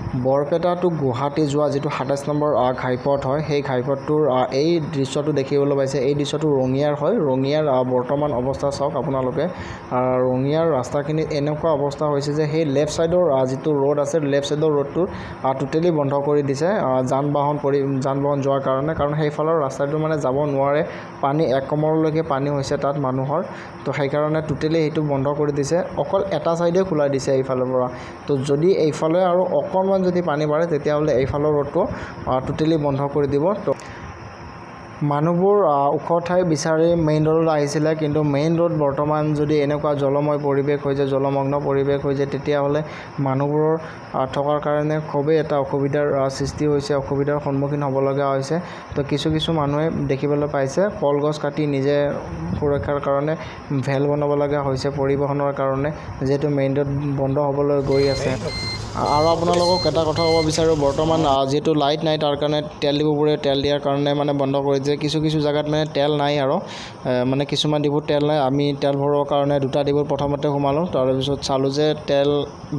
Barpeta two Guwahati যোৱা যিটো ২৭ number ঘাইপথ হয় সেই ঘাইপথটোৰ এই দৃশ্যটো দেখিবলৈ পাইছে। এই দৃশ্যটো ৰঙিয়াৰ হয়। ৰঙিয়াৰ বৰ্তমান অৱস্থা চাওক আপোনালোকে। ৰঙিয়াৰ ৰাস্তাখিনিত এনেকুৱা অৱস্থা হৈছে যে সেই লেফ্ট ছাইডৰ যিটো ৰোড আছে লেফ্ট ছাইডৰ ৰোডটো টোটেলি বন্ধ কৰি দিছে যান বাহন যোৱাৰ কাৰণে। কাৰণ সেইফালৰ ৰাস্তাটো মানে যাব নোৱাৰে, পানী এক কমৰলৈকে পানী হৈছে তাত মানুহৰ। তো সেইকাৰণে টোটেলি সেইটো বন্ধ কৰি দিছে, অকল এটা ছাইডে খোলাই দিছে এইফালৰ পৰা। তো যদি এইফালে আৰু অকণমান যদি পানী বাঢ়ে তেতিয়াহ'লে এইফালৰ ৰোডটো টোটেলি বন্ধ কৰি দিব। তো মানুহবোৰ ওখ ঠাই বিচাৰি মেইন ৰোডত আহিছিলে, কিন্তু মেইন ৰোড বৰ্তমান যদি এনেকুৱা জলময় পৰিৱেশ হৈ যায়, জলমগ্ন পৰিৱেশ হৈ যায়, তেতিয়াহ'লে মানুহবোৰৰ থকাৰ কাৰণে খুবেই এটা অসুবিধাৰ সৃষ্টি হৈছে, অসুবিধাৰ সন্মুখীন হ'ব লগা হৈছে। তো কিছু মানুহে দেখিবলৈ পাইছে কলগছ কাটি নিজে সুৰক্ষাৰ কাৰণে ভেল বনাব লগা হৈছে পৰিবহণৰ কাৰণে, যিহেতু মেইন ৰোড বন্ধ হ'বলৈ গৈ আছে। আৰু আপোনালোকক এটা কথা ক'ব বিচাৰোঁ, বৰ্তমান যিহেতু লাইট নাই তাৰ কাৰণে তেল ডিপুবোৰে তেল দিয়াৰ কাৰণে মানে বন্ধ কৰি দিছে। কিছু জেগাত মানে তেল নাই আৰু মানে কিছুমান ডিপুত তেল নাই। আমি তেল ভৰাবৰ কাৰণে 2টা ডিপুত প্ৰথমতে সোমালোঁ, তাৰপিছত চালোঁ যে তেল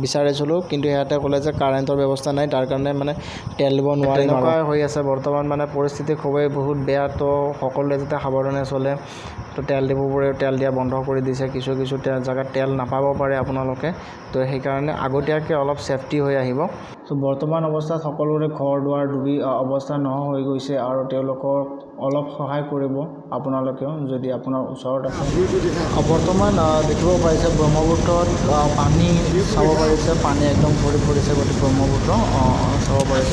বিচাৰিছিলোঁ, কিন্তু সিহঁতে ক'লে যে কাৰেণ্টৰ ব্যৱস্থা নাই, তাৰ কাৰণে মানে তেল দিব নোৱাৰি। এনেকুৱাই হৈ আছে বৰ্তমান, মানে পৰিস্থিতি খুবেই বহুত বেয়া। তো সকলোৱে যাতে সাৱধানে চলে। তো তেল ডিপুবোৰে তেল দিয়া বন্ধ কৰি দিছে, কিছু জেগাত তেল নাপাব পাৰে আপোনালোকে। তো সেইকাৰণে আগতীয়াকৈ অলপ ছেফটি হৈ আহিব। তো বৰ্তমান অৱস্থাত সকলোৰে ঘৰ দুৱাৰ ডুবি অৱস্থা নোহোৱা হৈ গৈছে, আৰু তেওঁলোকক অলপ সহায় কৰিব আপোনালোকেও যদি আপোনাৰ ওচৰত আছে। বৰ্তমান দেখিব পাৰিছে ব্ৰহ্মপুত্ৰত পানী চাব পাৰিছে, পানী একদম ভৰি পৰিছে গোটেই ব্ৰহ্মপুত্ৰ চাব পাৰিছে।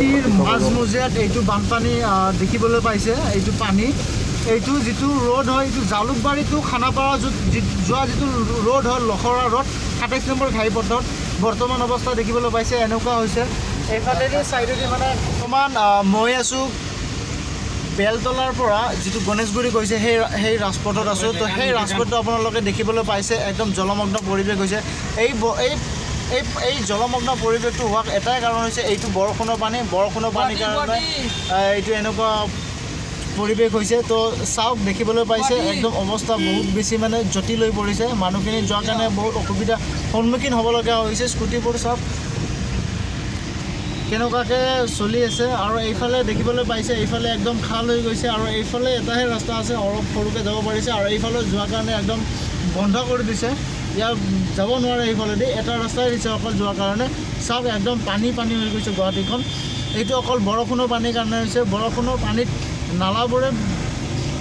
মাজমজিয়াত এইটো বানপানী দেখিবলৈ পাইছে। এইটো পানী, এইটো যিটো ৰোড হয়, এইটো জালুকবাৰী টু খানাপাৰা যোৱা যিটো ৰোড হয়, লখৰা ৰোড ২৭ নম্বৰ ঘাইপথত বৰ্তমান অৱস্থা দেখিবলৈ পাইছে এনেকুৱা হৈছে। এইফালেদি ছাইডেদি মানে অকণমান মই আছোঁ বেলতলাৰ পৰা যিটো গণেশগুৰি গৈছে সেই ৰাজপথত আছোঁ। তো সেই ৰাজপথটো আপোনালোকে দেখিবলৈ পাইছে একদম জলমগ্ন পৰিৱেশ হৈছে। এই জলমগ্ন পৰিৱেশটো হোৱাৰ এটাই কাৰণ হৈছে এইটো বৰষুণৰ পানীৰ কাৰণে এইটো এনেকুৱা পৰিৱেশ হৈছে। তো চাওক দেখিবলৈ পাইছে একদম অৱস্থা বহুত বেছি মানে জটিল হৈ পৰিছে। মানুহখিনি যোৱাৰ কাৰণে বহুত অসুবিধাৰ সন্মুখীন হ'বলগীয়া হৈছে। স্কুটিবোৰ চাওক কেনেকুৱাকৈ চলি আছে। আৰু এইফালে দেখিবলৈ পাইছে এইফালে একদম খাল হৈ গৈছে, আৰু এইফালে এটাহে ৰাস্তা আছে, অলপ সৰুকৈ যাব পাৰিছে, আৰু এইফালে যোৱাৰ কাৰণে একদম বন্ধ কৰি দিছে। ইয়াৰ যাব নোৱাৰে এইফালেদি, এটা ৰাস্তাই দিছে অকল যোৱাৰ কাৰণে। চাওক একদম পানী হৈ গৈছে গুৱাহাটীখন। এইটো অকল বৰষুণৰ পানীৰ কাৰণে হৈছে। বৰষুণৰ পানীত নালাবোৰে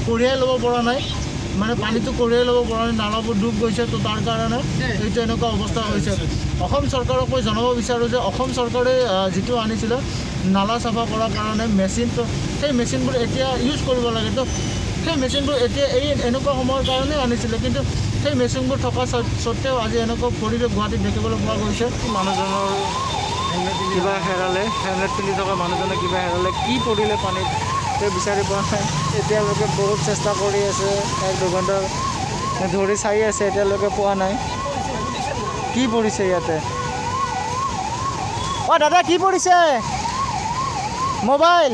কঢ়িয়াই ল'ব পৰা নাই, মানে পানীটো কঢ়িয়াই ল'ব পৰা নাই, নালাবোৰ ডুব গৈছে। তো তাৰ কাৰণে এইটো এনেকুৱা অৱস্থা হৈছে। অসম চৰকাৰক মই জনাব বিচাৰোঁ যে অসম চৰকাৰে যিটো আনিছিলে নালা চাফা কৰাৰ কাৰণে মেচিন, তো সেই মেচিনবোৰ এতিয়া ইউজ কৰিব লাগে। তো সেই মেচিনবোৰ এতিয়া এনেকুৱা সময়ৰ কাৰণে আনিছিলে, কিন্তু সেই মেচিনবোৰ থকা স্বত্তেও আজি এনেকুৱা পৰিৱেশ গুৱাহাটীত দেখিবলৈ পোৱা গৈছে। মানুহজনৰ কিবা হেৰালে, হেলমেট পিন্ধি থকা মানুহজনে কিবা হেৰালে, কি পৰিলে পানীত বিচাৰি পোৱা নাই। এতিয়ালৈকে বহুত চেষ্টা কৰি আছে, 1-2 ঘণ্টা ধৰি চাই আছে, এতিয়ালৈকে পোৱা নাই। কি পৰিছে ইয়াতে? দাদা কি পৰিছে? মোবাইল